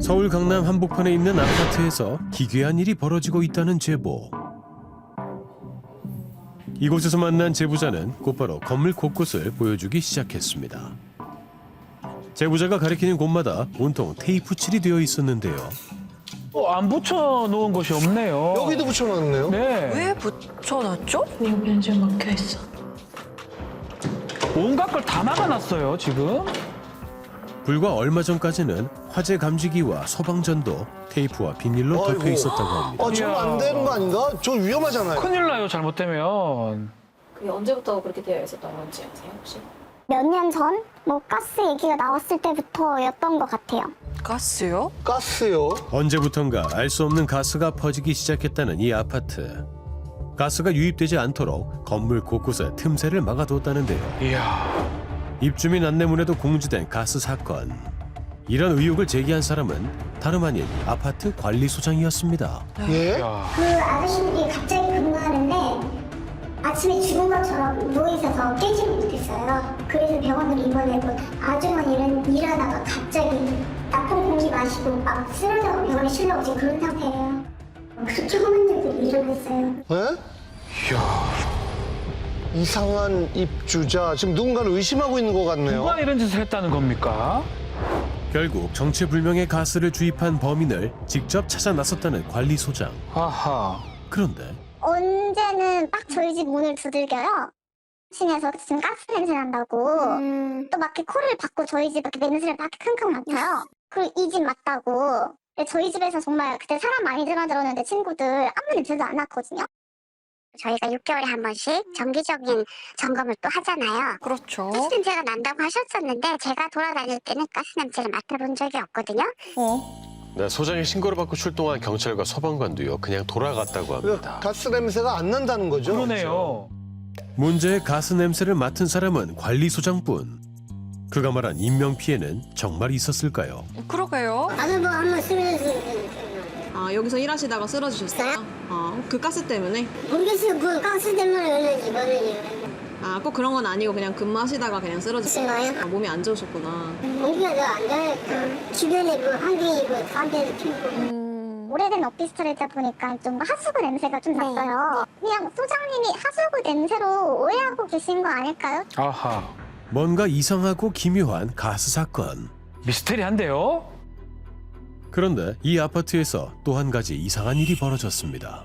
서울 강남 한복판에 있는 아파트에서 기괴한 일이 벌어지고 있다는 제보. 이곳에서 만난 제보자는 곧바로 건물 곳곳을 보여주기 시작했습니다. 제보자가 가리키는 곳마다 온통 테이프 칠이 되어 있었는데요. 안 붙여놓은 것이 없네요. 여기도 붙여놨네요. 네. 왜 붙여놨죠? 여기는 지금 막혀 있어. 온갖 걸 다 막아놨어요, 지금. 불과 얼마 전까지는 화재 감지기와 소방전도 테이프와 비닐로 덮여 아이고. 있었다고 합니다. 저거 안 되는 거 아닌가? 저 위험하잖아요. 큰일 나요, 잘못되면. 그게 언제부터 그렇게 되어 있었던 건지 아세요, 혹시? 몇 년 전? 뭐 가스 얘기가 나왔을 때부터였던 것 같아요. 가스요? 가스요? 언제부턴가 알 수 없는 가스가 퍼지기 시작했다는 이 아파트. 가스가 유입되지 않도록 건물 곳곳에 틈새를 막아뒀다는데요. 이야. 입주민 안내문에도 공지된 가스 사건. 이런 의혹을 제기한 사람은 다름 아닌 아파트 관리소장이었습니다. 예? 야. 그 아저씨들이 갑자기 근무하는데 아침에 죽은 것처럼 누워있어서 깨지지 못했어요. 그래서 병원을 입원하고 아주머니는 일하다가 갑자기 나쁜 공기 마시고 막 쓰러져서 병원에 실려 오신 그런 상태예요. 그렇게 험한 일들이 일어났어요. 예? 이야. 이상한 입주자. 지금 누군가를 의심하고 있는 것 같네요. 누가 이런 짓을 했다는 겁니까? 결국 정체불명의 가스를 주입한 범인을 직접 찾아 나섰다는 관리소장. 아하. 그런데 언제는 딱 저희 집 문을 두들겨요. 층에서 지금 가스 냄새 난다고 또 막 이렇게 코를 박고 저희 집 이렇게 냄새를 막 킁킁 맡아요. 그리고 이 집 맞다고. 저희 집에서 정말 그때 사람 많이 들어오는데 친구들 아무 냄새도 안 났거든요. 저희가 6개월에 한 번씩 정기적인 점검을 또 하잖아요. 그렇죠. 가스 냄새가 난다고 하셨었는데 제가 돌아다닐 때는 가스 냄새를 맡아본 적이 없거든요. 네, 소장이 신고를 받고 출동한 경찰과 소방관도요. 그냥 돌아갔다고 합니다. 가스 냄새가 안 난다는 거죠? 그러네요. 문제의 가스 냄새를 맡은 사람은 관리소장뿐. 그가 말한 인명피해는 정말 있었을까요? 그러게요. 나도 뭐 한번 쓰면서 아, 여기서 일하시다가 쓰러지셨어요? 그 가스 때문에? 모르겠어요. 그 가스 때문에 이번에 아, 꼭 그런 건 아니고 그냥 근무하시다가 그냥 쓰러지신 거예요? 아, 몸이 안 좋으셨구나. 공기가 안 좋아요. 주변에 그 환기고 담배를 피우고. 오래된 오피스텔이다 보니까 좀 하수구 냄새가 좀 났어요. 그냥 소장님이 하수구 냄새로 오해하고 계신 거 아닐까요? 아하. 뭔가 이상하고 기묘한 가스 사건. 미스테리한데요? 그런데 이 아파트에서 또 한 가지 이상한 일이 벌어졌습니다.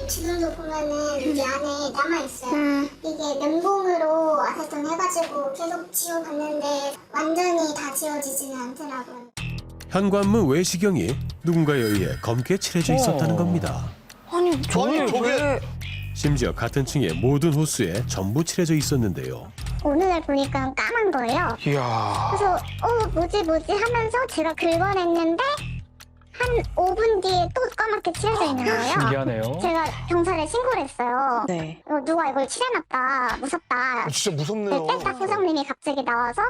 지금도 보면은 여기 안에 남아있어요. 이게 면봉으로 아세톤 해가지고 계속 지워봤는데 완전히 다 지워지지는 않더라고요. 현관문 외시경이 누군가에 의해 검게 칠해져 있었다는 겁니다. 아니, 저게 왜... 심지어 같은 층의 모든 호수에 전부 칠해져 있었는데요. 오늘 보니까 까만 거예요. 이야. 그래서 뭐지 하면서 제가 긁어냈는데 한 5분 뒤에 또 까맣게 칠해져 있는 거예요. 신기하네요. 제가 경찰에 신고를 했어요. 네. 누가 이걸 칠해놨다, 무섭다. 진짜 무섭네요. 그때 딱 소장님이 갑자기 나와서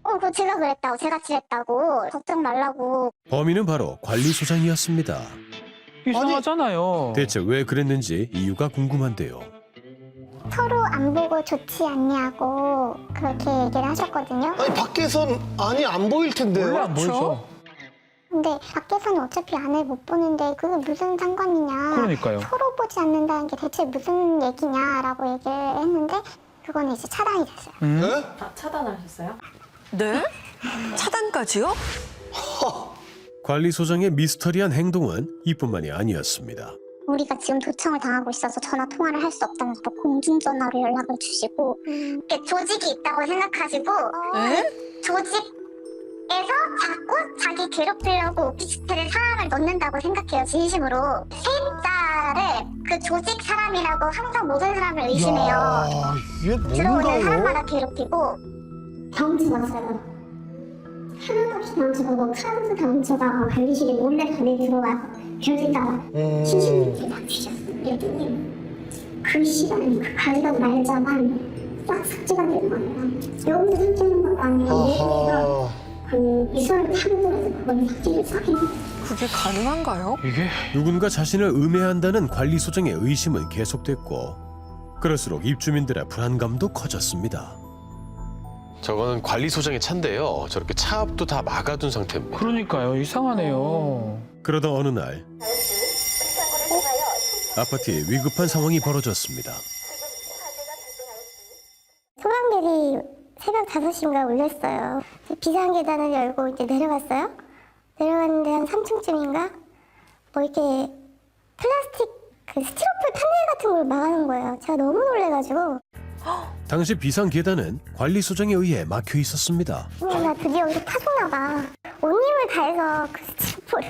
그거 제가 그랬다고, 제가 칠했다고, 걱정 말라고. 범인은 바로 관리소장이었습니다. 이상하잖아요. 대체 왜 그랬는지 이유가 궁금한데요. 서로 안 보고 좋지 않냐고 그렇게 얘기를 하셨거든요. 아니 밖에선 안 보일 텐데요. 원래 안 보이죠. 근데 밖에서는 어차피 안을 못 보는데 그게 무슨 상관이냐. 그러니까요. 서로 보지 않는다는 게 대체 무슨 얘기냐라고 얘기를 했는데 그거는 이제 차단이 됐어요. 네? 차단하셨어요? 네? 차단까지요? 관리소장의 미스터리한 행동은 이뿐만이 아니었습니다. 우리가 지금 도청을 당하고 있어서 전화 통화를 할 수 없다면서 또 공중전화로 연락을 주시고 이게 조직이 있다고 생각하시고 네? 조직에서 자꾸 자기 괴롭히려고 오피스텔에 사람을 넣는다고 생각해요. 진심으로. 세입자를 그 조직 사람이라고 항상 모든 사람을 의심해요. 야, 이게 들어오는 뭔가요? 사람마다 괴롭히고 다운치 왔어요. 하나도 없이 다운치 보고 카드도 다운치다가 관리실에 몰래 안에 들어와서 벽에다가 시신을 막 주셨어요. 이랬더니 그 시간 그 가지고 날짜만 싹 삭제가 되는 거예요. 여기서 삭제하는 것도 아니에요. 아하. 그 이수를 타고 들어서 그걸 삭제를 싹 해요. 그게 가능한가요? 이게 누군가 자신을 음해한다는 관리소장의 의심은 계속됐고 그럴수록 입주민들의 불안감도 커졌습니다. 저거는 관리소장의 차인데요. 저렇게 차 앞도 다 막아둔 상태입니다. 그러니까요. 이상하네요. 그러다 어느 날 아파트에 위급한 상황이 벌어졌습니다. 소방벨이 새벽 5시인가 울렸어요. 비상계단을 열고 이제 내려갔어요. 내려갔는데 한 3층쯤인가 뭐 이렇게 플라스틱 그 스티로폴 판넬 같은 걸 막아놓은 거예요. 제가 너무 놀래가지고 당시 비상 계단은 관리소장에 의해 막혀 있었습니다. 나 드디어 여기서 타줬나 봐. 온 힘을 다해서 그 스티로폴을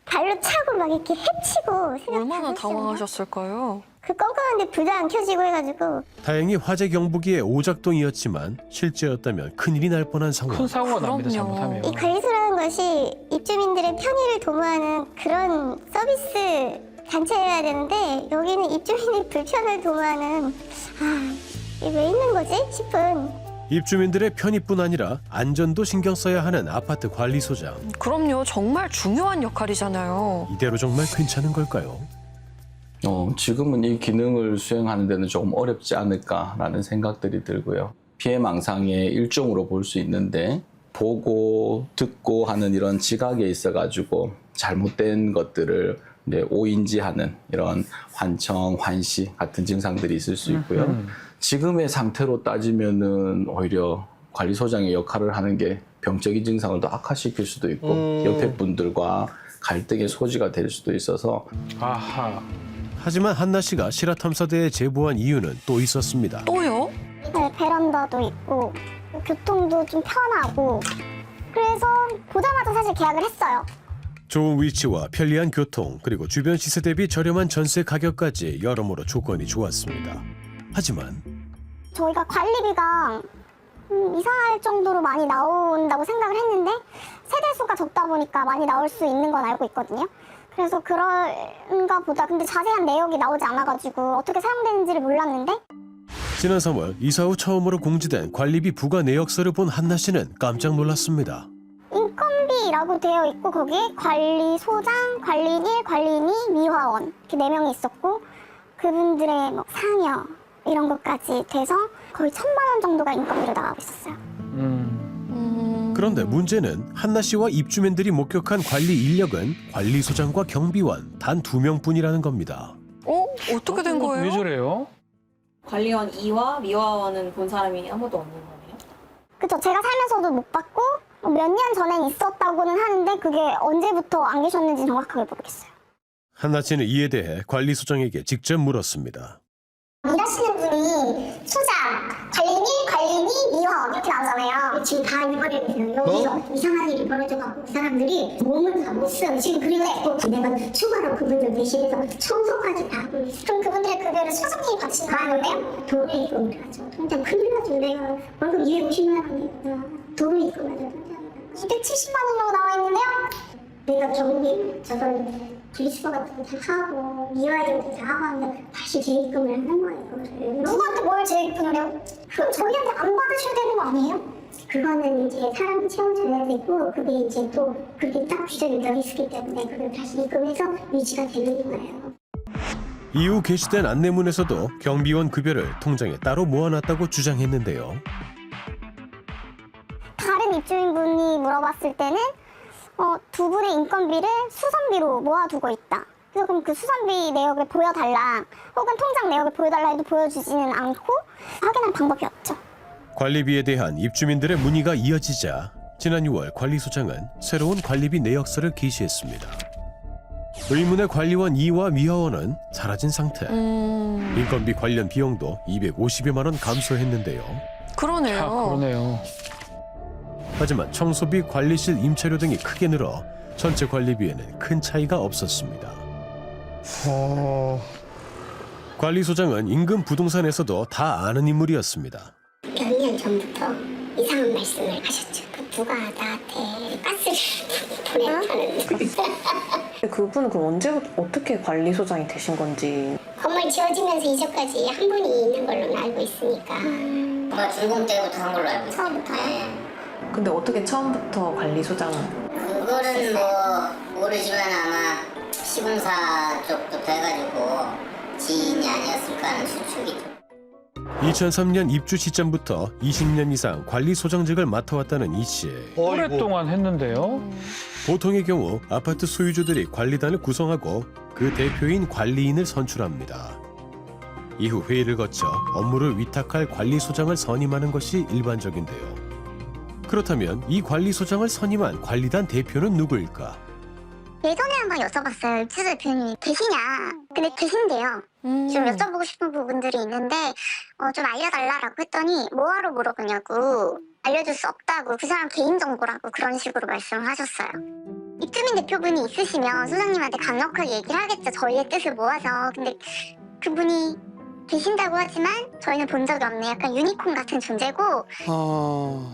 발로 차고 막 이렇게 헤치고 새벽 얼마나 5시였나? 당황하셨을까요? 그 깜깜한데 불도 안 켜지고 해가지고 다행히 화재 경보기의 오작동이었지만 실제였다면 큰일이 날 뻔한 상황. 큰 사고가 납니다. 그럼요. 잘못하면. 이 관리소라는 것이 입주민들의 편의를 도모하는 그런 서비스 단체여야 되는데 여기는 입주민의 불편을 도모하는 이게 왜 있는 거지 싶은. 입주민들의 편의뿐 아니라 안전도 신경 써야 하는 아파트 관리소장. 그럼요. 정말 중요한 역할이잖아요. 이대로 정말 괜찮은 걸까요? 지금은 이 기능을 수행하는 데는 조금 어렵지 않을까라는 생각들이 들고요. 피해망상의 일종으로 볼 수 있는데 보고 듣고 하는 이런 지각에 있어가지고 잘못된 것들을 이제 오인지하는 이런 환청, 환시 같은 증상들이 있을 수 있고요. 지금의 상태로 따지면은 오히려 관리소장의 역할을 하는 게 병적인 증상을 더 악화시킬 수도 있고 옆에 분들과 갈등의 소지가 될 수도 있어서 아하. 하지만 한나 씨가 실화탐사대에 제보한 이유는 또 있었습니다. 또요? 네, 베란다도 있고 교통도 좀 편하고 그래서 보자마자 사실 계약을 했어요. 좋은 위치와 편리한 교통 그리고 주변 시세 대비 저렴한 전세 가격까지 여러모로 조건이 좋았습니다. 하지만 저희가 관리비가 이상할 정도로 많이 나온다고 생각을 했는데 세대수가 적다 보니까 많이 나올 수 있는 건 알고 있거든요. 그래서 그런가 보다. 근데 자세한 내역이 나오지 않아가지고 어떻게 사용되는지를 몰랐는데 지난 3월 이사 후 처음으로 공지된 관리비 부과 내역서를 본 한나 씨는 깜짝 놀랐습니다. 인건비라고 되어 있고 거기에 관리소장, 관리일, 관리인이, 미화원 이렇게 4명이 있었고 그분들의 뭐 상여 이런 것까지 돼서 거의 1,000만 원 정도가 인건비로 나가고 있었어요. 그런데 문제는 한나 씨와 입주민들이 목격한 관리 인력은 관리소장과 경비원 단 2명뿐이라는 겁니다. 어떻게 된 왜 거예요? 저래요? 관리원 2와 미화원은 본 사람이 아무도 없는 거네요? 그쵸. 제가 살면서도 못 봤고 몇 년 전엔 있었다고는 하는데 그게 언제부터 안 계셨는지 정확하게 모르겠어요. 한나 씨는 이에 대해 관리소장에게 직접 물었습니다. 일하시는 분이 소장, 관리인, 관리인이, 미화원 이렇게 나오잖아요. 지금 다 잃어버렸어요. 여기서 이상한 일이 벌어져갖고 그 사람들이 몸을 다 못 써요. 지금 그리고 내가 추가로 그분들 대신해서 청소까지 다 하고 있어요. 그럼 그분들의 급여를 소장님이 받으시는 거 아니에요? 도로 입금을 하죠. 통장 큰일 나죠. 내가 월급 250만 원이구나. 도로 입금을 하죠. 270만 원으로 나와 있는데요. 내가 경비, 저런 분리수거 같은 거 다 하고 미화일도 다 하고 하면 다시 재입금을 하는 거예요. 누구한테 뭘 재입금을 해요? 그럼 저희한테 안 받으셔야 되는 거 아니에요? 그거는 이제 사람 채워줘야 되고 그게 이제 또 그게 딱 규정이 되어 있기 때문에 그걸 다시 입금해서 유지가 되는 거예요. 이후 게시된 안내문에서도 경비원 급여를 통장에 따로 모아놨다고 주장했는데요. 다른 입주민분이 물어봤을 때는 두 분의 인건비를 수선비로 모아두고 있다. 그래서 그럼 그 수선비 내역을 보여달라 혹은 통장 내역을 보여달라 해도 보여주지는 않고 확인할 방법이 없죠. 관리비에 대한 입주민들의 문의가 이어지자 지난 6월 관리소장은 새로운 관리비 내역서를 게시했습니다. 의문의 관리원 2와 미화원은 사라진 상태. 인건비 관련 비용도 250여만 원 감소했는데요. 그러네요. 자, 그러네요. 하지만 청소비, 관리실 임차료 등이 크게 늘어 전체 관리비에는 큰 차이가 없었습니다. 관리소장은 인근 부동산에서도 다 아는 인물이었습니다. 몇 년 전부터 이상한 말씀을 하셨죠. 그 누가 나한테 가스를 보냈다는. 그분은 그럼 언제부터 어떻게 관리소장이 되신 건지. 건물 지어지면서 이전까지 한 분이 있는 걸로 알고 있으니까. 준공 때부터 한 걸로 알고 있어요. 처음부터요? 근데 어떻게 처음부터 관리소장? 그거는 뭐 모르지만 아마 시공사 쪽부터 해가지고 지인이 아니었을까 하는 추측이 좀. 2003년 입주 시점부터 20년 이상 관리소장직을 맡아왔다는 이 씨. 오랫동안 했는데요. 보통의 경우 아파트 소유주들이 관리단을 구성하고 그 대표인 관리인을 선출합니다. 이후 회의를 거쳐 업무를 위탁할 관리소장을 선임하는 것이 일반적인데요. 그렇다면 이 관리소장을 선임한 관리단 대표는 누구일까? 예전에 한번 여쭤봤어요. 입주 대표님이 계시냐? 근데 계신데요. 좀 여쭤보고 싶은 부분들이 있는데 좀 알려달라고 했더니 뭐하러 물어보냐고, 알려줄 수 없다고, 그 사람 개인정보라고 그런 식으로 말씀을 하셨어요. 입주민 대표분이 있으시면 소장님한테 강력하게 얘기를 하겠죠. 저희의 뜻을 모아서. 근데 그분이 계신다고 하지만 저희는 본 적이 없는 약간 유니콘 같은 존재고.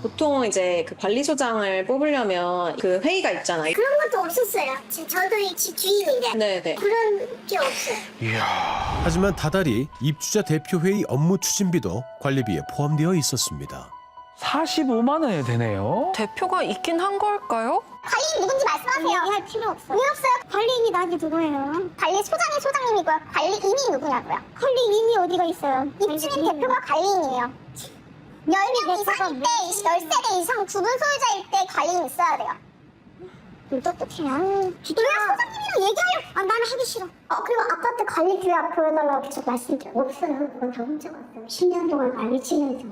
보통 이제 그 관리소장을 뽑으려면 그 회의가 있잖아요. 그런 것도 없었어요. 지금 저도 이 주인인데 네네. 그런 게 없어요. 하지만 다달이 입주자 대표회의 업무 추진비도 관리비에 포함되어 있었습니다. 45만 원이 되네요. 대표가 있긴 한 걸까요? 관리인 누군지 말씀하세요. 얘기할 필요 없어요. 왜 없어요? 관리인이 나한테 누구예요? 관리소장이 소장님이고요. 관리인이 누구냐고요? 관리인이 어디가 있어요? 입주민 대표가 관리인이에요. 10명 이상일 때, 10세대 이상 구분 소유자일 때 관리인 있어야 돼요. 똑똑해요. 왜 소장님이랑 얘기하려고? 나는 하기 싫어. 그리고 아파트 관리 규약 보여달라고 계속 말씀드려. 없어요. 그건 다 혼자 갔어요. 10년 동안 관리 치면서.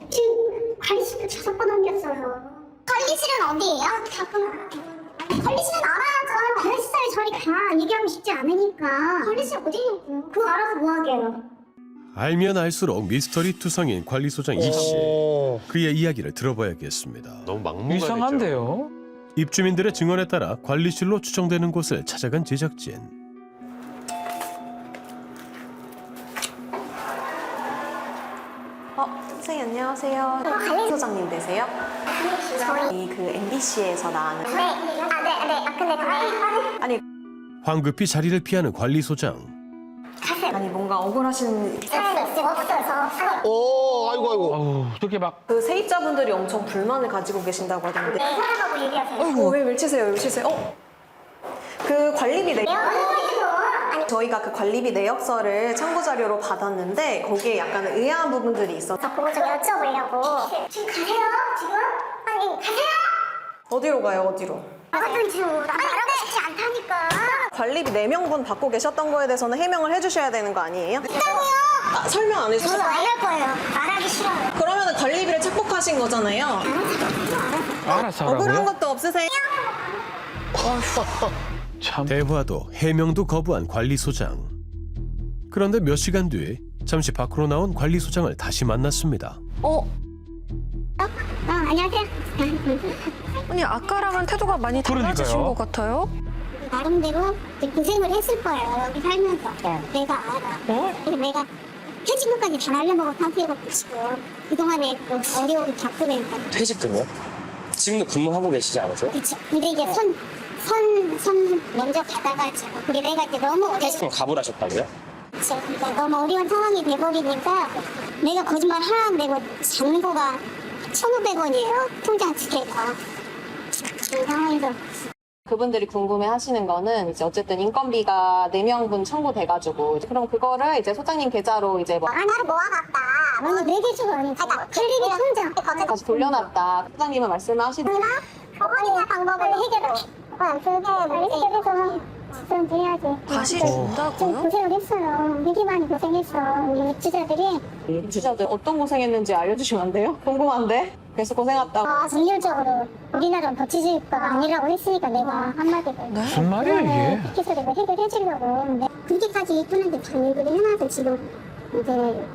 지금 관리실도 다섯 번 옮겼어요. 관리실은 어디예요? 관리실은 알아야죠. 관리실에 저리 가. 얘기하면 쉽지 않으니까. 관리실 어디냐고요? 그거 알아서 뭐 하게요? 알면 알수록 미스터리 투성인 관리소장 이 씨. 그의 이야기를 들어봐야겠습니다. 너무 막무가내죠. 이상한데요. 입주민들의 증언에 따라 관리실로 추정되는 곳을 찾아간 제작진. 선생님 안녕하세요. 관리소장님 되세요? 저희 그 MBC에서 나가는. 근데 황급히 자리를 피하는 관리소장. 아니 뭔가 억울하신 없어서. 아이고. 아우, 어떻게 막 그 세입자분들이 엄청 불만을 가지고 계신다고 하던데. 사람하고 얘기하세요. 왜 외치세요? 그 관리비 저희가 그 관리비 내역서를 참고 자료로 받았는데 거기에 약간 의아한 부분들이 있어서 그거 좀 여쭤보려고. 지금 가세요? 지금? 아니, 가세요? 어디로 가요? 어디로? 아니, 지금 나 말하고 싶지 않다니까. 관리비 4명분 받고 계셨던 거에 대해서는 해명을 해주셔야 되는 거 아니에요? 설명 안 저도 해주세요. 안 할 거예요. 말하기 싫어요. 그러면 관리비를 착복하신 거잖아요. 알아서 억울한 하라고요? 것도 없으세요? 참. 대화도 해명도 거부한 관리소장. 그런데 몇 시간 뒤 잠시 밖으로 나온 관리소장을 다시 만났습니다. 안녕하세요. 아니 아까랑은 태도가 많이 달라지신 그러니까요. 것 같아요. 나름대로 고생을 했을 거예요. 여기 살면서. 내가 알아. 그래서 내가 퇴직금까지 다 날려먹어 상태해갖고 지금 그동안에 어려움을 겪으면서. 퇴직금이요? 지금도 근무하고 계시지 않으세요? 그치. 근데 이게 선 먼저 받아가지고. 근데 내가 이제 너무 퇴직금 가불하셨다고요? 그치. 그러니까 너무 어려운 상황이 돼버리니까 내가 거짓말 하나 안 되고 잔고가 1,500원이에요. 통장 두 개가. 그 상황에서. 그분들이 궁금해 하시는 거는 이제 어쨌든 인건비가 4명분 청구돼가지고 그럼 그거를 이제 소장님 계좌로 이제 뭐 하나를 모아놨다. 아니 4개 주고 아니지. 텔레비 통장. 다시 돌려놨다. 소장님은 말씀을 하시는 어머니의 방법을 해결해. 그게 해결해서 좀 해야지. 다시 좀 준다고요? 고생을 했어요. 되게 많이 고생했어. 우리 입주자들이. 입주자들 어떤 고생했는지 알려주시면 안 돼요? 궁금한데? 그래서 고생했다고. 정률적으로 우리나라는 법치주의가 아니라고 했으니까 내가 한마디로. 무슨 말이야 이게? 그래서 내가 해결해 주려고. 근데 그렇게까지 이쁜한테 다 얘기를 해놔서 지금 이제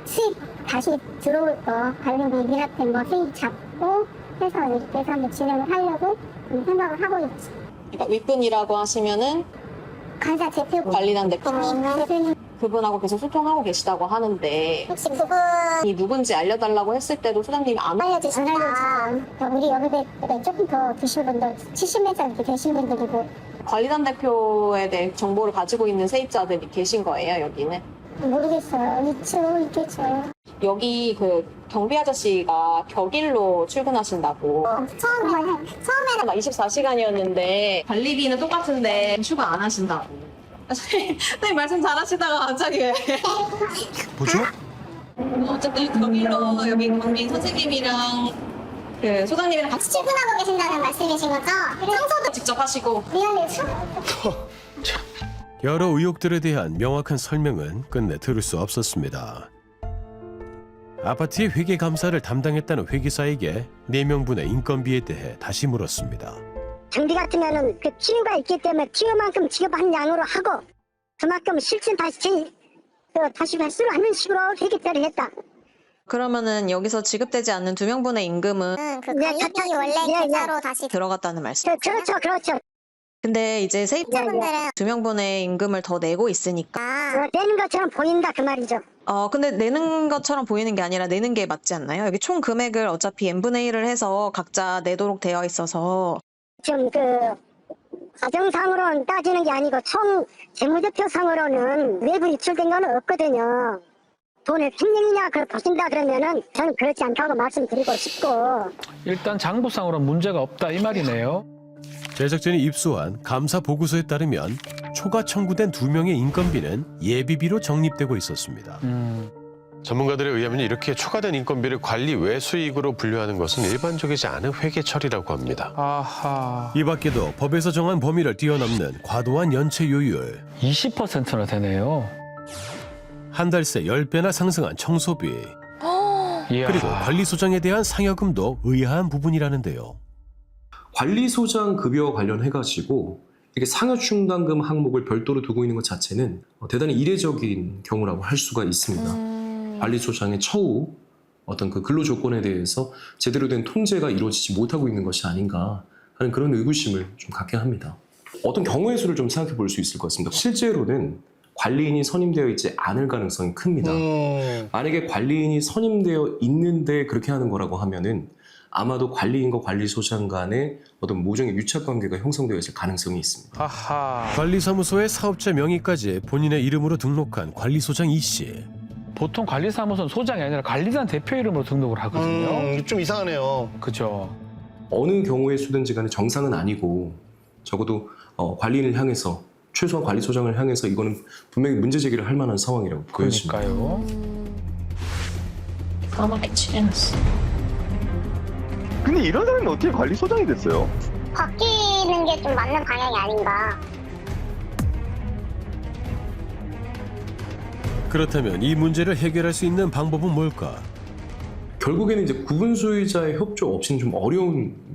수입 다시 들어올 거 관련된 일한테 뭐 수입 잡고 해서 이렇게 해서 한번 진행을 하려고 생각을 하고 있지. 그러니까 윗분이라고 하시면은 간사 대표 관리단 대표님. 대표님 그분하고 계속 소통하고 계시다고 하는데 혹시 그분 이 누군지 알려달라고 했을 때도 소장님이 안 알려주시니까 우리 여기에 조금 더 드신 분들 70몇 살 이렇게 되신 분들이고 관리단 대표에 대해 정보를 가지고 있는 세입자들이 계신 거예요, 여기는? 모르겠어요. 있겠죠. 여기 그 경비 아저씨가 격일로 출근하시다고. 처음에는 24시간이었는데 관리비는 똑같은데 휴가 안 하신다고. 선생님 말씀 잘하시다가 갑자기 왜? 뭐죠? 어쨌든 거기로 여기 경비 선생님이랑 그 소장님이랑 같이 출근하고 계신다는 말씀이신 거죠? 청소도 직접 하시고. 미안해요. 여러 의혹들에 대한 명확한 설명은 끝내 들을 수 없었습니다. 아파트의 회계 감사를 담당했다는 회계사에게 4명분의 인건비에 대해 다시 물었습니다. 경비 같으면은 그 필요가 있기 때문에 필요만큼 지급한 양으로 하고 그만큼 실친 다시 발수를 하는 식으로 회계 처리를 했다. 그러면은 여기서 지급되지 않는 2명분의 임금은 그 관리비 원래 계좌로 다시 들어갔다는 말씀. 그렇죠. 근데 이제 세입자분들은 2명분의 임금을 더 내고 있으니까. 내는 것처럼 보인다 그 말이죠. 근데 내는 것처럼 보이는 게 아니라 내는 게 맞지 않나요? 여기 총 금액을 어차피 n분의 1을 해서 각자 내도록 되어 있어서. 지금 그 가정상으로는 따지는 게 아니고 총 재무제표상으로는 외부 유출된 건 없거든요. 돈을 횡령이냐 보신다 그러면은 저는 그렇지 않다고 말씀드리고 싶고. 일단 장부상으로 문제가 없다 이 말이네요. 제작진이 입수한 감사 보고서에 따르면 초과 청구된 2명의 인건비는 예비비로 적립되고 있었습니다. 전문가들에 의하면 이렇게 초과된 인건비를 관리 외 수익으로 분류하는 것은 일반적이지 않은 회계 처리라고 합니다. 아하. 이 밖에도 법에서 정한 범위를 뛰어넘는 과도한 연체 요율, 20%나 되네요. 한 달 새 10배나 상승한 청소비, 이야. 그리고 관리소장에 대한 상여금도 의아한 부분이라는데요. 관리소장 급여와 관련해가지고 이렇게 상여충당금 항목을 별도로 두고 있는 것 자체는 대단히 이례적인 경우라고 할 수가 있습니다. 관리소장의 처우, 어떤 그 근로 조건에 대해서 제대로 된 통제가 이루어지지 못하고 있는 것이 아닌가 하는 그런 의구심을 좀 갖게 합니다. 어떤 경우의 수를 좀 생각해 볼 수 있을 것 같습니다. 실제로는 관리인이 선임되어 있지 않을 가능성이 큽니다. 만약에 관리인이 선임되어 있는데 그렇게 하는 거라고 하면은 아마도 관리인과 관리소장 간의 어떤 모종의 유착관계가 형성되어 있을 가능성이 있습니다. 아하. 관리사무소의 사업자 명의까지 본인의 이름으로 등록한 관리소장 이 씨. 보통 관리사무소는 소장이 아니라 관리단 대표 이름으로 등록을 하거든요. 좀 이상하네요. 그죠. 어느 경우의 수든지 간에 정상은 아니고 적어도 관리인을 향해서 최소한 관리소장을 향해서 이거는 분명히 문제 제기를 할 만한 상황이라고 보여집니다. 그러니까요. 근데 이런 사람이 어떻게 관리소장이 됐어요? 바뀌는 게 좀 맞는 방향이 아닌가. 그렇다면 이 문제를 해결할 수 있는 방법은 뭘까? 결국에는 이제 구분 소유자의 협조 없이는 좀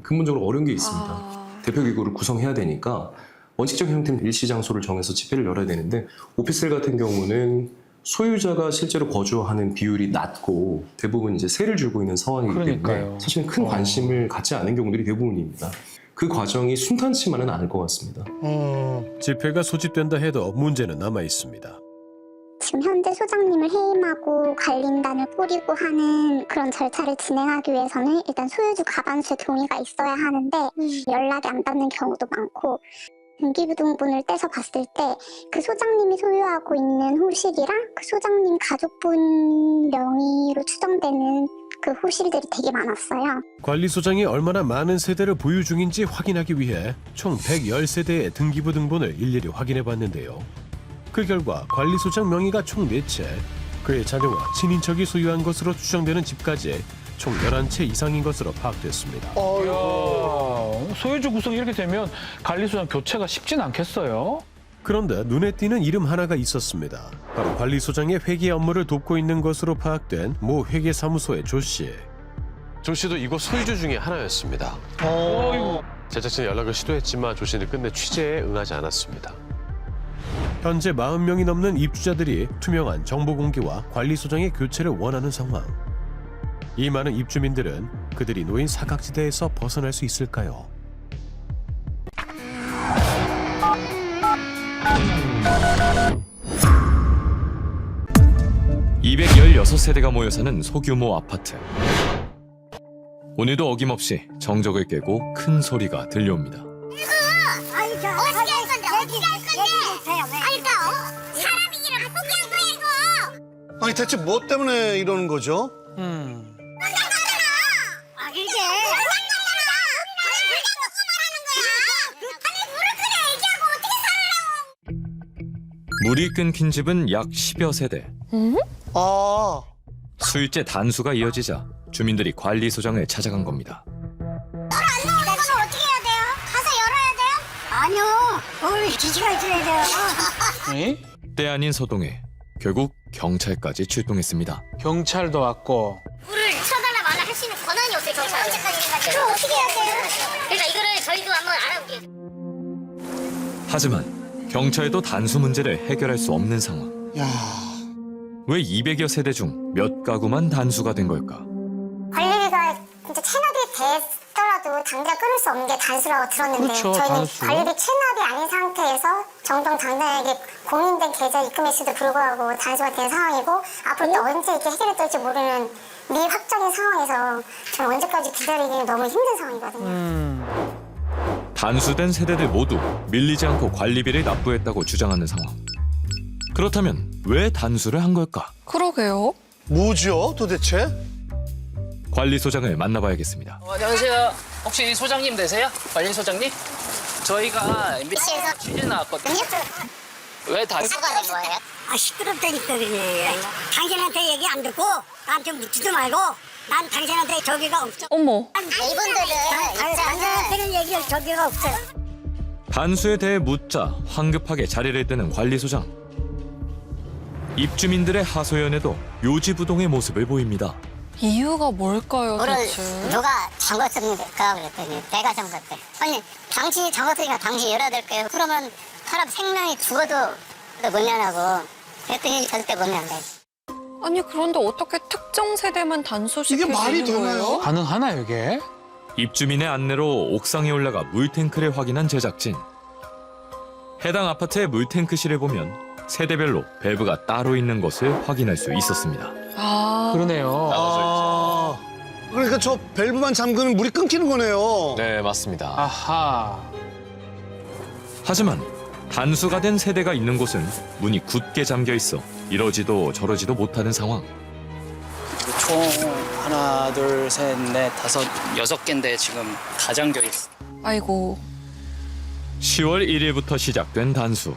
근본적으로 어려운 게 있습니다. 대표기구를 구성해야 되니까 원칙적 형태는 일시 장소를 정해서 집회를 열어야 되는데 오피스텔 같은 경우는 소유자가 실제로 거주하는 비율이 낮고 대부분 이제 세를 주고 있는 상황이기 그러니까요. 때문에 사실은 큰 관심을 갖지 않은 경우들이 대부분입니다. 그 과정이 순탄치만은 않을 것 같습니다. 집회가 소집된다 해도 문제는 남아 있습니다. 지금 현재 소장님을 해임하고 관리인단을 꾸리고 하는 그런 절차를 진행하기 위해서는 일단 소유주 과반수의 동의가 있어야 하는데 연락이 안 닿는 경우도 많고 등기부등본을 떼서 봤을 때 그 소장님이 소유하고 있는 호실이랑 그 소장님 가족분 명의로 추정되는 그 호실들이 되게 많았어요. 관리소장이 얼마나 많은 세대를 보유 중인지 확인하기 위해 총 110세대의 등기부등본을 일일이 확인해 봤는데요. 그 결과 관리소장 명의가 총 4채, 그의 자녀와 친인척이 소유한 것으로 추정되는 집까지 총 11채 이상인 것으로 파악됐습니다. 이야, 소유주 구성이 이렇게 되면 관리소장 교체가 쉽진 않겠어요? 그런데 눈에 띄는 이름 하나가 있었습니다. 바로 관리소장의 회계 업무를 돕고 있는 것으로 파악된 모 회계사무소의 조 씨. 조 씨도 이곳 소유주 중에 하나였습니다. 제작진이 연락을 시도했지만 조 씨는 끝내 취재에 응하지 않았습니다. 현재 40명이 넘는 입주자들이 투명한 정보 공개와 관리소장의 교체를 원하는 상황. 이 많은 입주민들은 그들이 놓인 사각지대에서 벗어날 수 있을까요? (216세대가) 모여 사는 소규모 아파트. 오늘도 어김없이 정적을 깨고 큰 소리가 들려옵니다. 아니, 어떻게 할 건데? 어떻게 할 건데? 아니, 그러니까 사람이 일을 어떻게 할 거야, 이거? 아니 대체 뭐 때문에 이러는 거죠? 물이 끊긴 집은 약 10여 세대. 수일째 단수가 이어지자 주민들이 관리소장을 찾아간 겁니다. 어떻게 해야 돼요? 가서 열어야 돼요? 아니요. 오늘 지시가 있어야 돼요. 때 아닌 서동에 결국 경찰까지 출동했습니다. 경찰도 왔고. 물을 쳐달라 말라 할 수 있는 권한이 없어요, 경찰은. 그럼 어떻게 해야 돼요? 그러니까 이거를 저희도 한번 알아볼게요. 하지만 경찰도 단수 문제를 해결할 수 없는 상황. 왜 200여 세대 중 몇 가구만 단수가 된 걸까? 관리비가 진짜 체납이 됐더라도 당장 끊을 수 없는 게 단수라고 들었는데 그렇죠, 저희는 단수. 관리비 체납이 아닌 상태에서 정정당당하게 공인된 계좌 입금했음에도 불구하고 단수가 된 상황이고 앞으로 또 언제 이렇게 해결이 될지 모르는 미확정인 상황에서 저는 언제까지 기다리기는 너무 힘든 상황이거든요. 단수된 세대들 모두 밀리지 않고 관리비를 납부했다고 주장하는 상황. 그렇다면 왜 단수를 한 걸까? 그러게요. 뭐죠, 도대체? 관리소장을 만나봐야겠습니다. 안녕하세요. 혹시 소장님 되세요? 관리소장님? 저희가 MBC에서 취재 나왔거든요. 왜 단수가 된 거예요? 시끄럽다니까 그래. 당신한테 얘기 안 듣고 나한테 묻지도 말고 난 당신한테 저기가 없어. 어머. 이분들은 당신한테는 얘기할 저기가 없어요. 단수에 대해 묻자 황급하게 자리를 뜨는 관리소장. 입주민들의 하소연에도 요지부동의 모습을 보입니다. 이유가 뭘까요, 대체? 누가 잠궜습니까? 그랬더니 내가 잠궜대. 아니 당신이 잠궜으니까 당신이 열어야 될 거예요. 그러면 사람 생명이 죽어도 못 열라고. 그랬더니 절대 못 열래. 아니 그런데 어떻게 특정 세대만 단수시킬 이게 말이 수 있는 되나요? 거예요? 가능하나요, 이게? 입주민의 안내로 옥상에 올라가 물탱크를 확인한 제작진. 해당 아파트의 물탱크실을 보면 세대별로 밸브가 따로 있는 것을 확인할 수 있었습니다. 아, 그러네요. 그러니까 저 밸브만 잠그면 물이 끊기는 거네요. 네, 맞습니다. 아하. 하지만 단수가 된 세대가 있는 곳은 문이 굳게 잠겨 있어 이러지도 저러지도 못하는 상황. 총 하나, 둘, 셋, 넷, 다섯, 6개인데 지금 다 잠겨 있어. 아이고. 10월 1일부터 시작된 단수.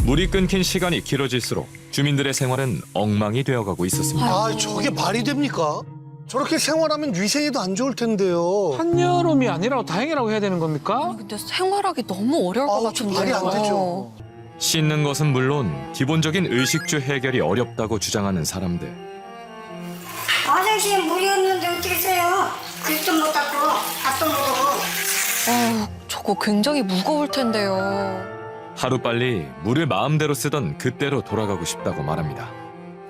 물이 끊긴 시간이 길어질수록 주민들의 생활은 엉망이 되어가고 있었습니다. 아, 저게 말이 됩니까? 저렇게 생활하면 위생에도 안 좋을 텐데요. 한여름이 아니라 다행이라고 해야 되는 겁니까? 근데 생활하기 너무 어려울 것 좀 같은데요. 말이 안 되죠. 씻는 것은 물론 기본적인 의식주 해결이 어렵다고 주장하는 사람들. 화장실에 물이 없는데 어떻게 써요? 글도 못 닦고 밥도 못 먹고. 저거 굉장히 무거울 텐데요. 하루빨리 물을 마음대로 쓰던 그때로 돌아가고 싶다고 말합니다.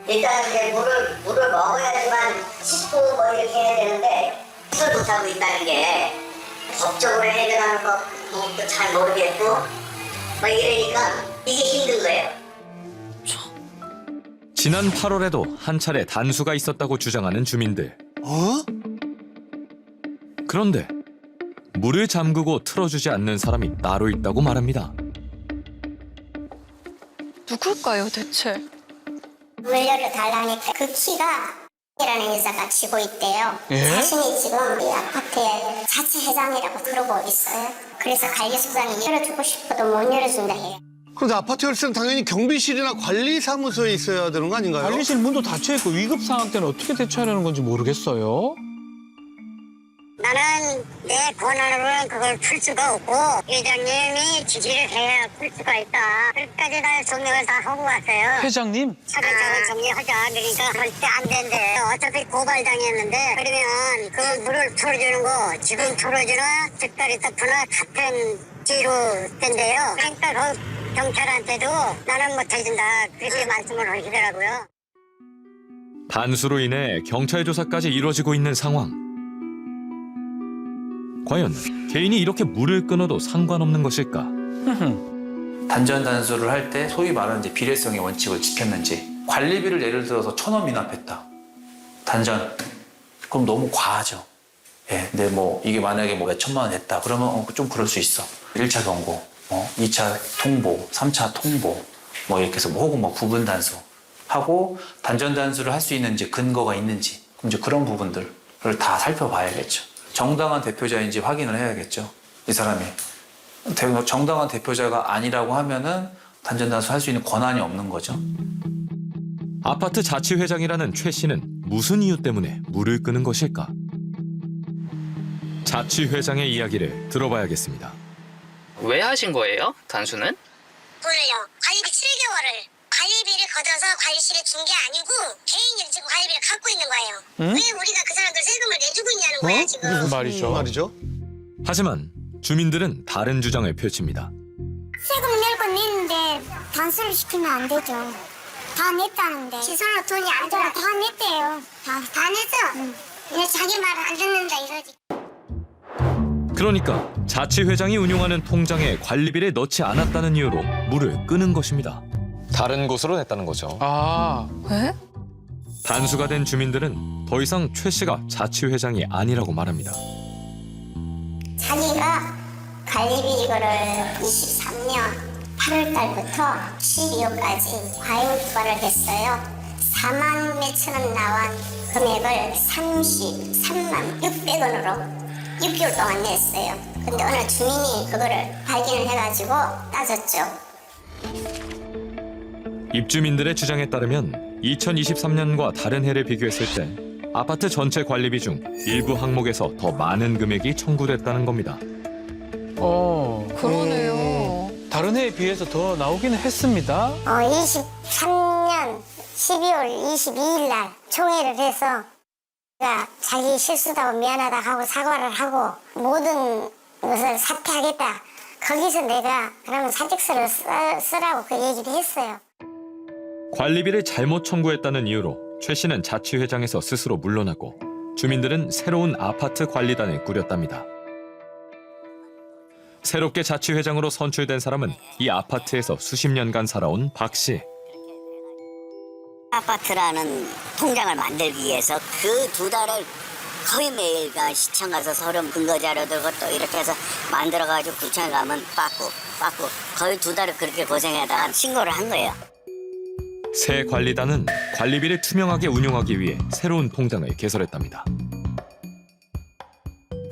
일단 이제 물을 먹어야지만 씻고 뭐 이렇게 해야 되는데 그걸 못하고 있다는 게 법적으로 해결하는 것도 잘 모르겠고 뭐 이러니까 이게 힘든 거예요. 지난 8월에도 한 차례 단수가 있었다고 주장하는 주민들. 그런데 물을 잠그고 틀어주지 않는 사람이 따로 있다고 말합니다. 누굴까요, 대체? 물 열어달라니까 그 키가 이라는 여자가 쥐고 있대요. 예? 자신이 지금 이 아파트의 자치회장이라고 그러고 있어요. 그래서 관리소장이 열어주고 싶어도 못 열어준다 해요. 그런데 아파트 열쇠는 당연히 경비실이나 관리사무소에 있어야 되는 거 아닌가요? 관리실 문도 닫혀있고 위급 상황 때는 어떻게 대처하려는 건지 모르겠어요. 나는 내 권한으로는 그걸 풀 수가 없고 회장님이 지시를 해야 풀 수가 있다. 끝까지 다 정리를 다 하고 왔어요. 회장님? 차근차근 정리하자. 그러니까 절대 안 된대. 어차피 고발당했는데 그러면 그 물을 풀어주는 거 지금 풀어주나 즉다리 덮으나 같은 지로 된대요. 그러니까 그 경찰한테도 나는 못 해준다. 그렇게 말씀을 하시더라고요. 단수로 인해 경찰 조사까지 이루어지고 있는 상황. 과연 개인이 이렇게 물을 끊어도 상관없는 것일까? 단전 단수를 할 때 소위 말하는 이제 비례성의 원칙을 지켰는지, 관리비를 예를 들어서 1,000원 미납했다. 단전. 그럼 너무 과하죠. 예, 근데 뭐 이게 만약에 뭐 몇 천만 원 했다. 그러면 좀 그럴 수 있어. 1차 경고, 2차 통보, 3차 통보, 뭐 이렇게 해서 혹은 뭐 부분 단수 하고 단전 단수를 할 수 있는지 근거가 있는지, 그럼 이제 그런 부분들을 다 살펴봐야겠죠. 정당한 대표자인지 확인을 해야겠죠. 이 사람이 정당한 대표자가 아니라고 하면은 단전 단수 할 수 있는 권한이 없는 거죠. 아파트 자치회장이라는 최 씨는 무슨 이유 때문에 물을 끄는 것일까? 자치회장의 이야기를 들어봐야겠습니다. 왜 하신 거예요? 단수는? 돈을요. 관리비 7개월을 관리비를 걷어서 관리실에 준 게 아니고 개인이 지금 관리비를 갖고 있는 거예요. 응? 왜 우리가 그 사람들 세금을 내주고 있냐는 거야 지금. 무슨 말이죠? 말이죠? 하지만 주민들은 다른 주장을 펼칩니다. 세금 낼 건 냈는데 단수를 시키면 안 되죠. 다 냈다는데. 시설로 돈이 안 들어. 다 냈대요. 다 냈어. 왜 자기 말 안 듣는다 이러지. 그러니까 자치회장이 운용하는 통장에 관리비를 넣지 않았다는 이유로 물을 끄는 것입니다. 다른 곳으로 냈다는 거죠. 아, 왜? 단수가 된 주민들은 더 이상 최 씨가 자치회장이 아니라고 말합니다. 자기가 관리비 이거를 23년 8월 달부터 12월까지 과잉 부과를 했어요. 4만 몇천 원 나온 금액을 33만 600원으로 6개월 동안 냈어요. 근데 어느 주민이 그거를 발견을 해가지고 따졌죠. 입주민들의 주장에 따르면 2023년과 다른 해를 비교했을 때 아파트 전체 관리비 중 일부 항목에서 더 많은 금액이 청구됐다는 겁니다. 그러네요. 다른 해에 비해서 더 나오기는 했습니다. 23년 12월 22일 날 총회를 해서 내가 자기 실수다고 미안하다 하고 사과를 하고 모든 것을 사퇴하겠다. 거기서 내가 그러면 사직서를 쓰라고 그 얘기를 했어요. 관리비를 잘못 청구했다는 이유로 최 씨는 자치회장에서 스스로 물러나고 주민들은 새로운 아파트 관리단을 꾸렸답니다. 새롭게 자치회장으로 선출된 사람은 이 아파트에서 수십 년간 살아온 박 씨. 아파트라는 통장을 만들기 위해서 그 2달을 거의 매일 시청 가서 서류 근거 자료 들고 또 이렇게 해서 만들어가지고 구청에 가면 받고 거의 2달을 그렇게 고생하다가 신고를 한 거예요. 새 관리단은 관리비를 투명하게 운용하기 위해 새로운 통장을 개설했답니다.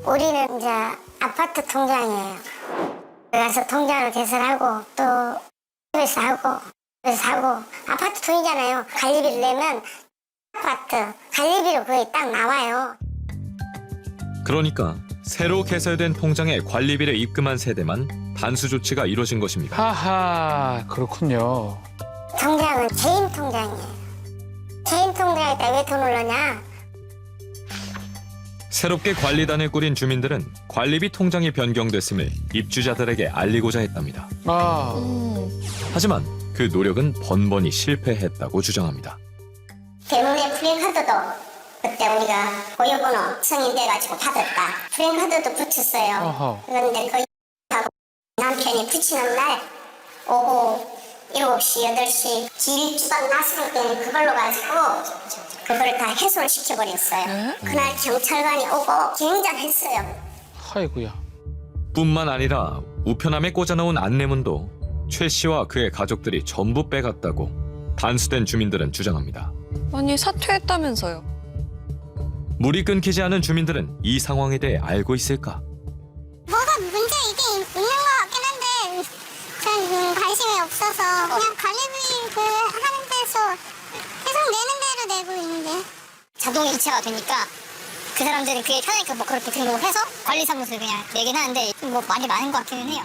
우리는 이제 아파트 통장이에요. 그래서 통장을 개설하고 또 집에서 하고 아파트 돈이잖아요. 관리비를 내면 아파트 관리비로 그게 딱 나와요. 그러니까 새로 개설된 통장에 관리비를 입금한 세대만 단수 조치가 이루어진 것입니다. 하하, 그렇군요. 통장은 개인 통장이에요. 개인 통장에다 왜 돈을 넣냐? 새롭게 관리단을 꾸린 주민들은 관리비 통장이 변경됐음을 입주자들에게 알리고자 했답니다. 하지만 그 노력은 번번이 실패했다고 주장합니다. 대문에 프랜카드도 그때 우리가 고유번호 승인돼가지고 받았다. 프랜카드도 붙였어요. 그런데 거의 하고 남편이 붙이는 날 오후 7시, 8시 길주방 났을 때는 그걸로 가지고 그거를 다 해소를 시켜버렸어요. 그날 경찰관이 오고 굉장했어요. 아이고야. 뿐만 아니라 우편함에 꽂아놓은 안내문도 최 씨와 그의 가족들이 전부 빼갔다고 단수된 주민들은 주장합니다. 아니 사퇴했다면서요. 물이 끊기지 않은 주민들은 이 상황에 대해 알고 있을까? 뭐가 문제 이게 있는 것 같긴 한데 전 관심이 없어서 그냥 관리비 하는 데서 계속 내는 대로 내고 있는데 자동 이체가 되니까 그 사람들이 그게 편하니까 뭐 그렇게 등록해서 관리사무소에 그냥 내긴 하는데 뭐 많이 많은 것 같기는 해요.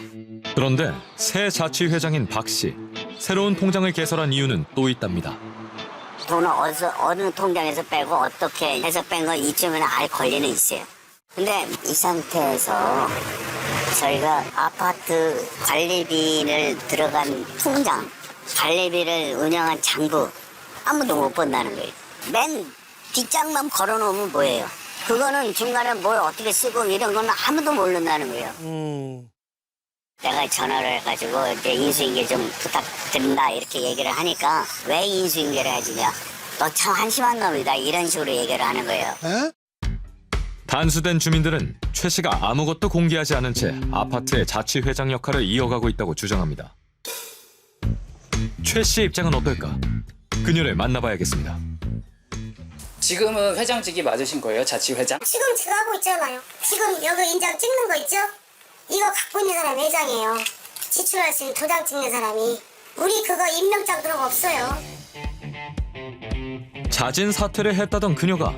그런데 새 자치회장인 박 씨, 새로운 통장을 개설한 이유는 또 있답니다. 돈을 어느 통장에서 빼고 어떻게 해서 뺀 거 이쯤에는 알 권리는 있어요. 근데 이 상태에서 저희가 아파트 관리비를 들어간 통장, 관리비를 운영한 장부 아무도 못 본다는 거예요. 맨 뒷장만 걸어놓으면 뭐예요? 그거는 중간에 뭘 어떻게 쓰고 이런 건 아무도 모른다는 거예요. 내가 전화를 해가지고 이제 인수인계 좀 부탁드린다 이렇게 얘기를 하니까 왜 인수인계를 해주냐? 너 참 한심한 놈이다 이런 식으로 얘기를 하는 거예요. 단수된 주민들은 최 씨가 아무것도 공개하지 않은 채 아파트의 자치회장 역할을 이어가고 있다고 주장합니다. 최 씨의 입장은 어떨까? 그녀를 만나봐야겠습니다. 지금은 회장직이 맞으신 거예요? 자치회장? 지금 제가 하고 있잖아요. 지금 여기 인장 찍는 거 있죠? 이거 갖고 있는 사람이 회장이에요. 지출할 수 있는 도장 찍는 사람이. 우리 그거 임명장 그런 거 없어요. 잦은 사퇴를 했다던 그녀가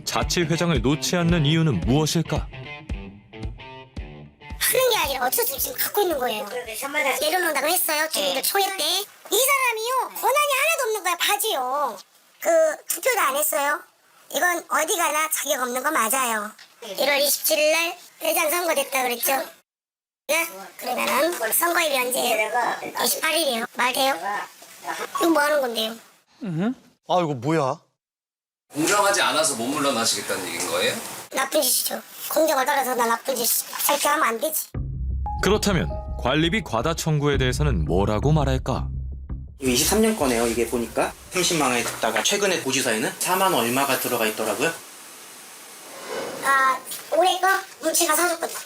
자치회장을 놓지 않는 이유는 무엇일까? 하는 게 아니라 어쩔 수 없이 지금 갖고 있는 거예요. 내려놓는다고 했어요. 주민들 총회 때. 이 사람이요. 권한이 하나도 없는 거야. 바지요. 투표도 안 했어요. 이건 어디 가나 자격 없는 거 맞아요. 1월 27일 날 회장 선거됐다 그랬죠. 네? 그러면은 선거일이 언제예요? 28일이에요. 말 돼요? 이거 뭐 하는 건데요? 아, 이거 뭐야? 공정하지 않아서 못 물러나시겠다는 얘기인 거예요? 나쁜 짓이죠. 공정을 따라서 나 나쁜 짓 이렇게 하면 안 되지. 그렇다면 관리비 과다 청구에 대해서는 뭐라고 말할까? 23년 거네요. 이게 보니까 30만 원에 듣다가 최근에 고지서에는 4만 원 얼마가 들어가 있더라고요. 올해 거 물치가 사줬거든요.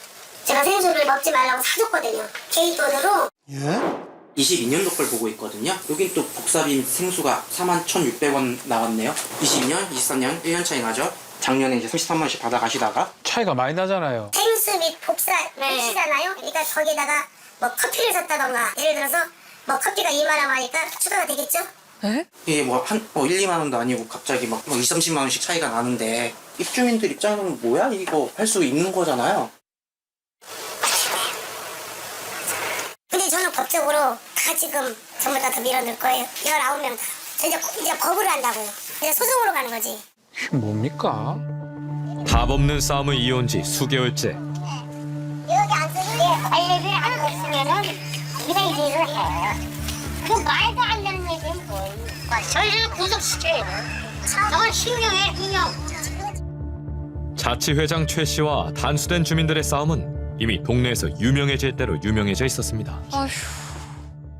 제가 생수를 먹지 말라고 사줬거든요. 개인 돈으로. 예? 22년도 걸 보고 있거든요. 여긴 또 복사비 생수가 41,600원 나왔네요. 22년, 23년 1년 차이 나죠. 작년에 이제 33만 원씩 받아가시다가 차이가 많이 나잖아요. 생수 및 복사 하시잖아요. 그러니까 거기다가 뭐 커피를 샀다던가 예를 들어서 뭐 커피가 2만 원 하니까 추가가 되겠죠? 이게 뭐 1, 2만 원도 아니고 갑자기 막 2, 30만 원씩 차이가 나는데 입주민들 입장에서는 뭐야? 이거 할 수 있는 거잖아요. 근데 저는 법적으로 다 지금 전부 다 밀어넣을 거예요. 19명 다. 이제 거부를 한다고요. 이제 소송으로 가는 거지. 이게 뭡니까? 답 없는 싸움을 이어온 지 수개월째. 여기 앉아서 관리비를 안 냈으면은 그냥 일을 해. 그 말도 안 되는 얘기는 뭐예요? 저희를 구속시켜요. 저건 실명이에요, 실명. 자치회장 최 씨와 단수된 주민들의 싸움은 이미 동네에서 유명해질 대로 유명해져 있었습니다.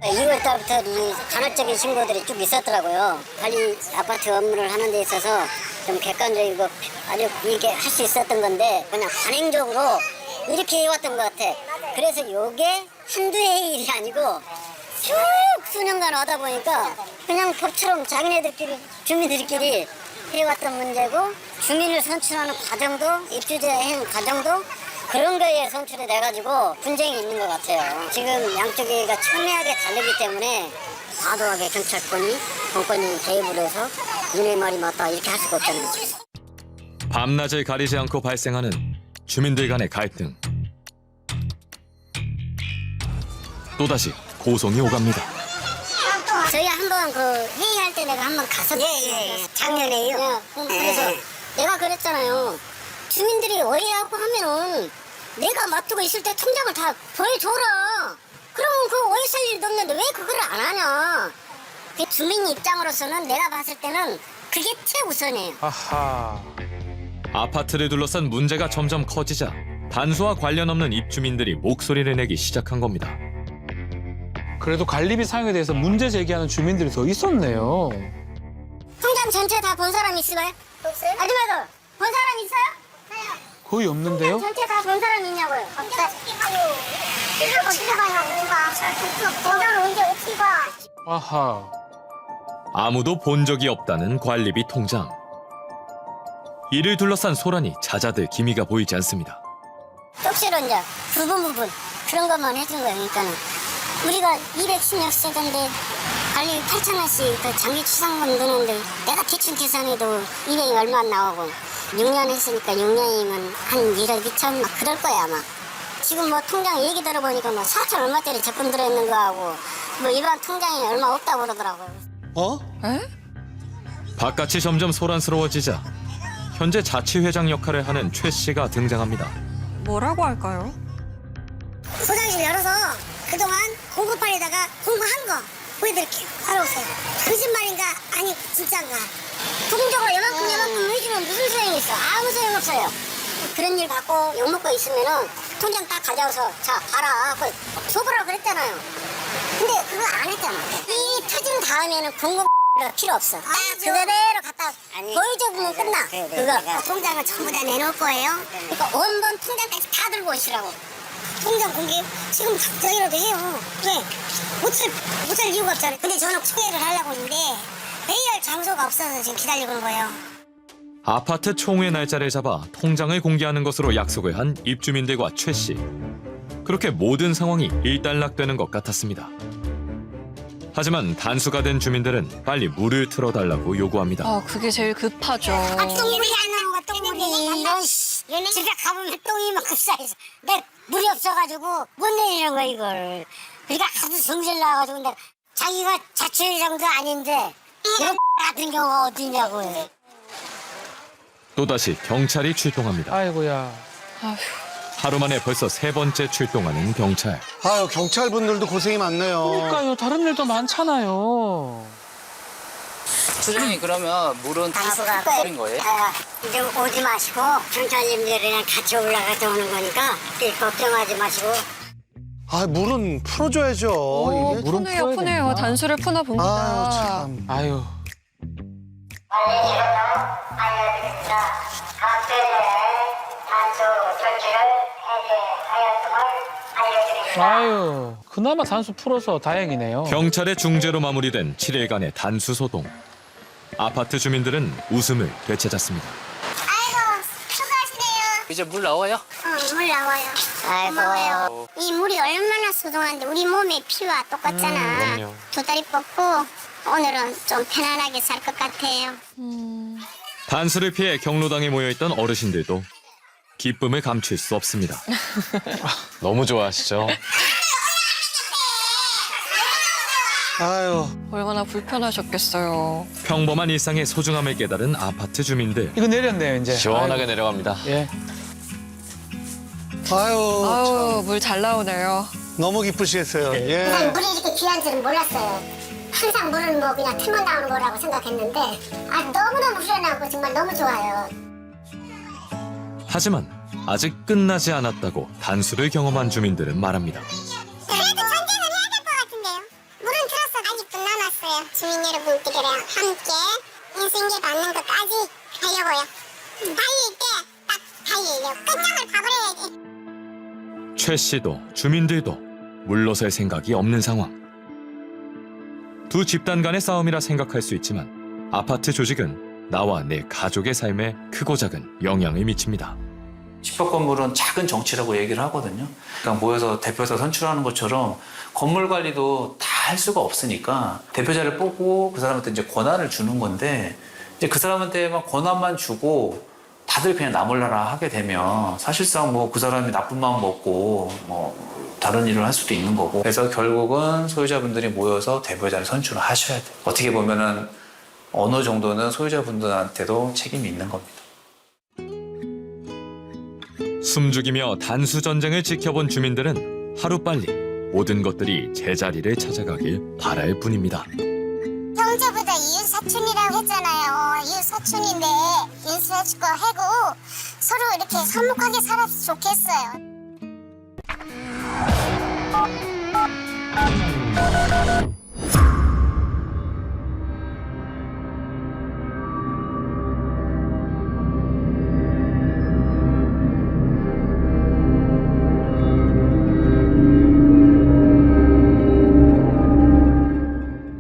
2월 달부터 이 간헐적인 신고들이 쭉 있었더라고요. 관리 아파트 업무를 하는 데 있어서 좀 객관적이고 아주 이게 할 수 있었던 건데 그냥 관행적으로 이렇게 해왔던 것 같아. 그래서 이게 한두 해의 일이 아니고 쭉 수년간 하다 보니까 그냥 법처럼 자기네들끼리 주민들끼리 해왔던 문제고 주민을 선출하는 과정도 입주자의 과정도 그런 거에 선출이 돼가지고 분쟁이 있는 것 같아요. 지금 양쪽이가 첨예하게 다르기 때문에 과도하게 경찰권이 공권이 개입을 해서 니네 말이 맞다 이렇게 할 수가 없잖아요. 밤낮을 가리지 않고 발생하는 주민들 간의 갈등. 또다시 고성이 오갑니다. 저희 한번 그 회의할 때 내가 한번 갔었거든요. 작년에요. 그래서 내가 그랬잖아요. 주민들이 오해하고 하면은 내가 맡고 있을 때 통장을 다 보여줘라. 그러면 그 오해 살 일도 없는데 왜 그걸 안 하냐. 그 주민 입장으로서는 내가 봤을 때는 그게 최우선이에요. 아하. 아파트를 둘러싼 문제가 점점 커지자 단수와 관련 없는 입주민들이 목소리를 내기 시작한 겁니다. 그래도 관리비 사용에 대해서 문제 제기하는 주민들이 더 있었네요. 통장 전체 다 본 사람 있어요? 없어요? 아줌마들 본 사람 있어요? 거의 없는데요? 통장 전체 다 본 사람 있냐고요? 없어요. 이걸 어떻게 봐요? 통장을 언제 어떻게 봐? 아하. 아무도 본 적이 없다는 관리비 통장. 이를 둘러싼 소란이 잦아들 기미가 보이지 않습니다. 쪽시로 이제 부분 그런 것만 해준 거예요. 그러니까는 우리가 210몇 세대인데 관리 8,000원씩 그 장기 추상금 드는데 내가 대충 계산해도 200이 얼마 안 나오고 6년 했으니까 6년이면 한 1억 2천 막 그럴 거야 아마. 지금 뭐 통장 얘기 들어보니까 뭐 4천 얼마짜리 적금 들어있는 거하고 뭐 일반 통장이 얼마 없다고 그러더라고요. 바깥이 점점 소란스러워지자 현재 자치회장 역할을 하는 최 씨가 등장합니다. 뭐라고 할까요? 소장실 열어서 그동안 공고판에다가 공고한 거 보여드릴게요. 따라오세요. 거짓말인가? 아니 진짜인가? 부분적으로 요만큼 해주면 무슨 소용이 있어? 아무 소용 없어요. 그런 일 받고 욕먹고 있으면은 통장 딱 가져와서 자 봐라. 줘보라고 그랬잖아요. 근데 그거 안 했잖아. 이 터진 다음에는 공고 필요 없어. 딱 그대로 갖다 보여줘보면 끝나. 그거 통장을 전부 다 내놓을 거예요. 그러니까 원본 통장까지 다 들고 오시라고. 통장 공개 지금 저기라도 해요. 왜? 못할 이유가 없잖아요. 근데 저는 총회를 하려고 했는데 회의할 장소가 없어서 지금 기다리고 있는 거예요. 아파트 총회 날짜를 잡아 통장을 공개하는 것으로 약속을 한 입주민들과 최 씨. 그렇게 모든 상황이 일단락되는 것 같았습니다. 하지만 단수가 된 주민들은 빨리 물을 틀어달라고 요구합니다. 아, 그게 제일 급하죠. 똥물이 안 나오고 똥물이 너 집에 가보면 똥이 막 쌓여서 내 물이 없어가지고 못 내리는 거야 이걸. 그러니까 하도 성질 나가지고 근데 자기가 자치회장도 아닌데 이런 같은 경우가 어디냐고요. 또다시 경찰이 출동합니다. 아이고야. 하루 만에 벌써 3번째 출동하는 경찰. 아유, 경찰분들도 고생이 많네요. 그러니까요. 다른 일도 많잖아요. 소장님 그러면 물은 단수가 뿌린 거예요? 이제 오지 마시고 경찰님들이랑 같이 올라가서 오는 거니까 걱정하지 마시고. 아, 물은 풀어줘야죠. 오, 이게. 푸네요. 단수를 푸나 봅니다. 아유, 참. 아유. 알려드립니다. 각별의 단수 조치를 해제하였음을 알려드립니다. 아유. 그나마 단수 풀어서 다행이네요. 경찰의 중재로 마무리된 7일간의 단수 소동. 아파트 주민들은 웃음을 되찾았습니다. 아이고 수고하시네요. 이제 물 나와요? 물 나와요. 고마워요. 이 물이 얼마나 소중한데 우리 몸의 피와 똑같잖아. 그럼요. 두 다리 뻗고 오늘은 좀 편안하게 살 것 같아요. 단수를 피해 경로당에 모여있던 어르신들도 기쁨을 감출 수 없습니다. 너무 좋아하시죠? 아유. 얼마나 불편하셨겠어요. 평범한 일상의 소중함을 깨달은 아파트 주민들. 이거 내렸네요, 이제. 시원하게 내려갑니다. 예. 아유, 물 잘 나오네요. 너무 기쁘시겠어요. 난 예. 물이 이렇게 귀한 줄은 몰랐어요. 항상 물은 뭐 그냥 틀만 나오는 거라고 생각했는데 너무너무 후련하고 정말 너무 좋아요. 하지만 아직 끝나지 않았다고 단수를 경험한 주민들은 말합니다. 그래도 전쟁은 해야 될 것 같은데요. 물은 들어서 아직도 남았어요. 주민 여러분들이랑 함께 인생계 받는 것까지 하려고요. 달릴 때 딱 달리려고 끝장을 봐버려야지. 최 씨도 주민들도 물러설 생각이 없는 상황. 두 집단 간의 싸움이라 생각할 수 있지만 아파트 조직은 나와 내 가족의 삶에 크고 작은 영향을 미칩니다. 집합 건물은 작은 정치라고 얘기를 하거든요. 그러니까 모여서 대표자 선출하는 것처럼 건물 관리도 다 할 수가 없으니까 대표자를 뽑고 그 사람한테 이제 권한을 주는 건데 이제 그 사람한테만 권한만 주고 다들 그냥 나 몰라라 하게 되면 사실상 뭐 그 사람이 나쁜 마음 먹고 뭐 다른 일을 할 수도 있는 거고. 그래서 결국은 소유자분들이 모여서 대표자를 선출을 하셔야 돼요. 어떻게 보면은 어느 정도는 소유자분들한테도 책임이 있는 겁니다. 숨죽이며 단수 전쟁을 지켜본 주민들은 하루빨리 모든 것들이 제자리를 찾아가길 바랄 뿐입니다. 형제보다 이웃사촌이라고 했잖아요. 이웃사촌인데 이웃사촌과 해고 서로 이렇게 화목하게 살았으면 좋겠어요.